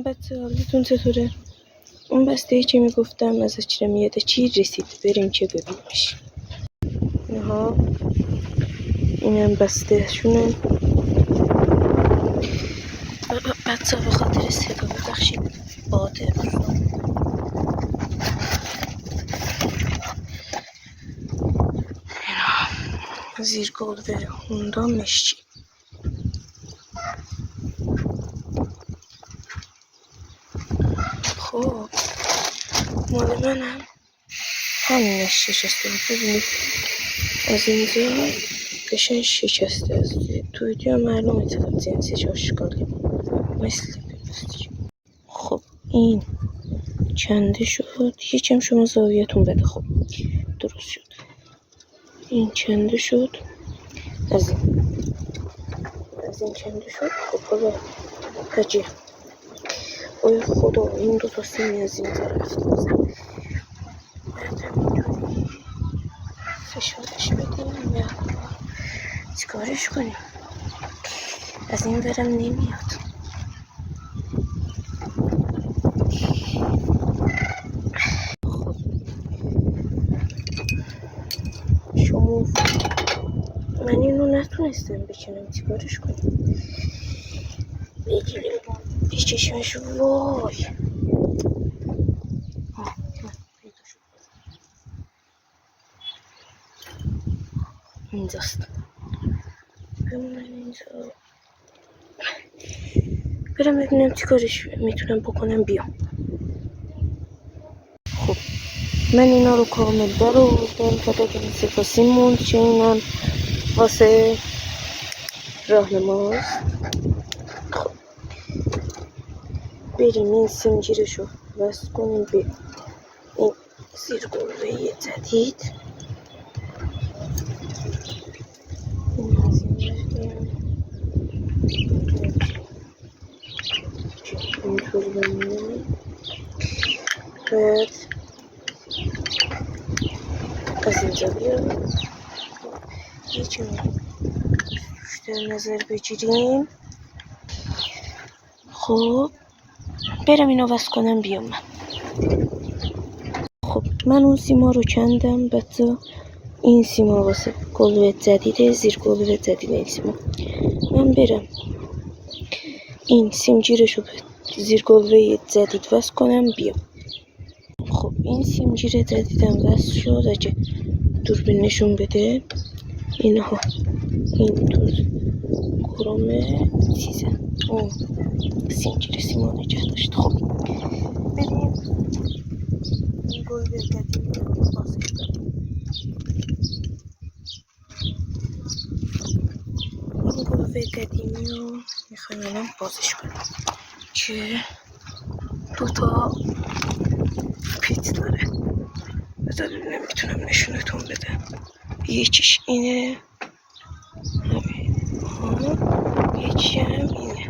سلام بچه، حالتون چطوره؟ اون بسته که میگفتم ازش چرا میاده چی رسید؟ بریم که ببینیمش. اینها اینم بسته شونه. بچه به خاطر صدا ببخشید، باده زیر گلوه هوندا مشچی. خب مال منم همینش شکسته بود. ببینید از اینجا قشنگ شکسته. از تو ویدیو معلومه چقدر جنسش آشکاله، مثل بپستی. خب این کنده شد. یکم شما زاویتون بده. خب درست شد. این کنده شد. از این کنده شد. خب حالا کجیه. اوی خدا، این دو تا سیمی از این طرف بزن. بعد همینطوری فشارش بدیم یا چیکارش کنیم. از این برم نمیاد. خب شما من اینو نتونستم بکنم، چیکارش کنیم. بگیریم به چشمش. وای اینجاست. بمونم اینجا. برم ببینم چی کارش میتونم بکنم بیام. خب من اینا رو کامل در آوردم. فقط این سپاسی موند که اینم واسه راهنماست. خب بریم این سنجیرشو وصل کنیم به این زیر گلوه جدید. این از این بردیم اینطور بمونه. بعد از اینجا بیارم یکم روش در نظر بگیریم. خب برم اینو وصل کنم بیام من. خب من اون سیما رو کندم. بچه این سیما واسه گلوه جدیده، زیر گلوه جدیده این سیما. من برم این سیمگیرش رو به زیر گلوه جدید وصل کنم بیام. خب این سیمگیر جدیدم وصل شد. اگه دوربین نشون بده اینها اینطور کرامه چیزه اون سیمگیر سیما نگه داشت. خب بریم این گلوه قدیمی رو بازش کنیم. این گلوه قدیمی رو میخوایم الان بازش کنیم که دوتا پیت داره. بذار ببینم میتونم نشونتون بدم. یکیش اینه، یکی هم اینه.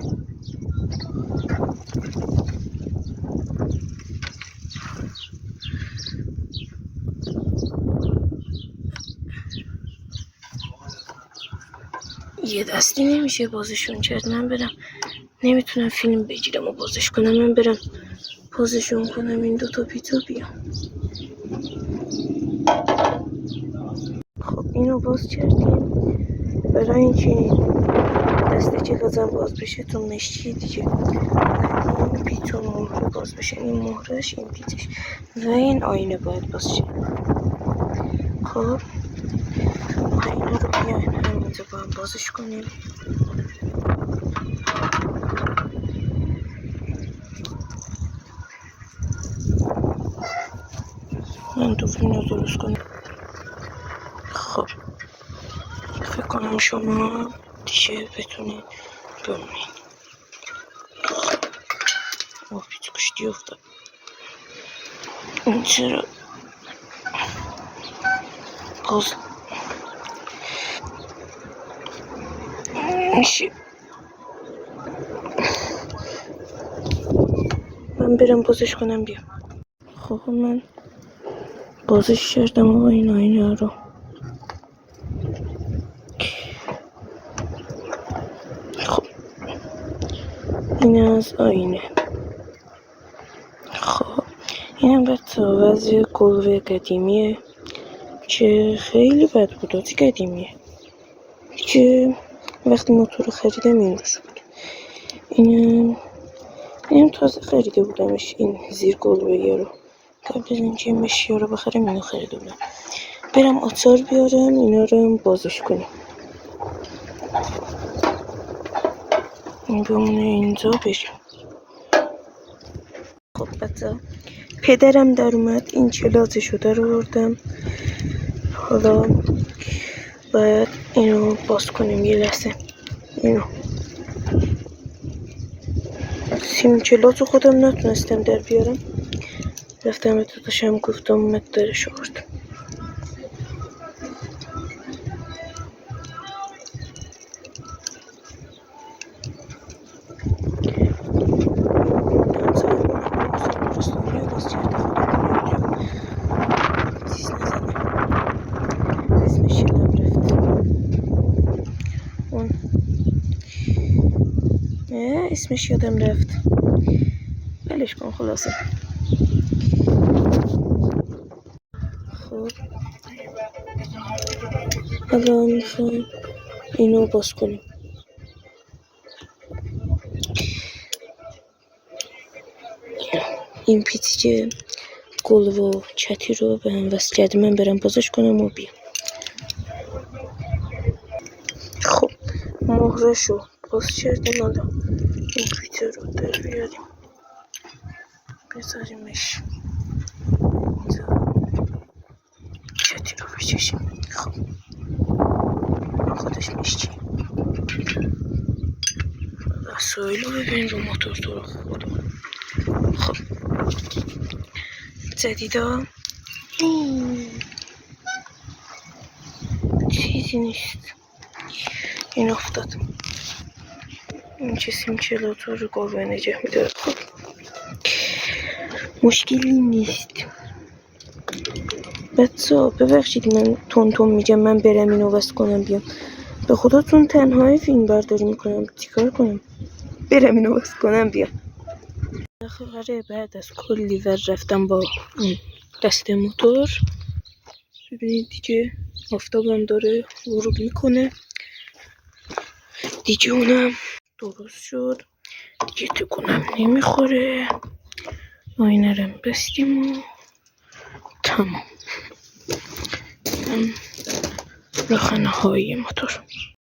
یه دستی نمیشه بازشون کرد. من برم نمیتونم فیلم بگیرم و بازش کنم. من برم بازشون کنم این دوتا پیتو بیام. خب اینو باز کردیم برای اینکه دسته که لازم باز بشه تو مشتی دیگه. این پیتو مهره باز بشه. این مهرش، این پیتش و این آینه باید باز شه. خب آینه رو بیاین همینجا با هم بازش کنیم. من دوربین رو درست کنم. خب فکر کنم شما دیگه بتونید ببینید. خب پیچ کشتی افتاد. این چرا باز میشه؟ من برم بازش کنم بیام. خب من بازش کردم و این آینه رو. خب این از آینه. این بچه وضع گلوه قدیمیه که خیلی بد بود. قدیمیه که وقتی موتور رو خریدم این روش بود. این تازه خریده بودمش، این زیر گلوه رو. قبل از اینکه این مشیا رو بخرم اینو خریده بودم. برم آچار بیارم اینا رو بازش کنیم. این بمونه اینجا بریم. خب بچه پدرم در اومد، این چلاتشو در آوردم. حالا باید اینو باز کنیم. یه لحظه اینو سیم چلاتو خودم نتونستم در بیارم، رفتم به داداشم گفتم اومد درش آورد. اسمش یادم رفت، بلش کن خلاصه. خب حالا میخوایم اینو باز کنیم. این پیتیچه گلو و چتی رو به هم وصل کرده، من برم بازش کنم و بیام. خب مهرش رو باز کردیم. حالا این پیتر رو در بیاریم بذاریمش اینجا، چتی رو بچشیم. خب خودش میشه. وسایل رو ببین رو موتور تو رو خدا. خب جدیدا چیزی نیست. این افتاد. این چه سیم چلاتو رو گلوه نجه میداره. خب مشکلی نیست. بچه ببخشید من تون میگم، من برم اینو وصل کنم بیام. به خودتون تنهای فیلم برداری میکنم، چیکار کنم؟ برم اینو وصل کنم بیام. بالاخره بعد از کلی ور رفتم با دست موتور، ببینید دیگه آفتابم داره غروب میکنه دیگه، اونم درست شد دیگه، تکونم نمیخوره. آینه رم بستیم و تمام. راهنه های موتور.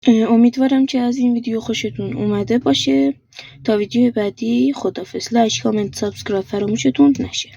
امیدوارم که از این ویدیو خوشتون اومده باشه. تا ویدیو بعدی خداحافظ. لایک، کامنت، سابسکرایب فراموشتون نشه.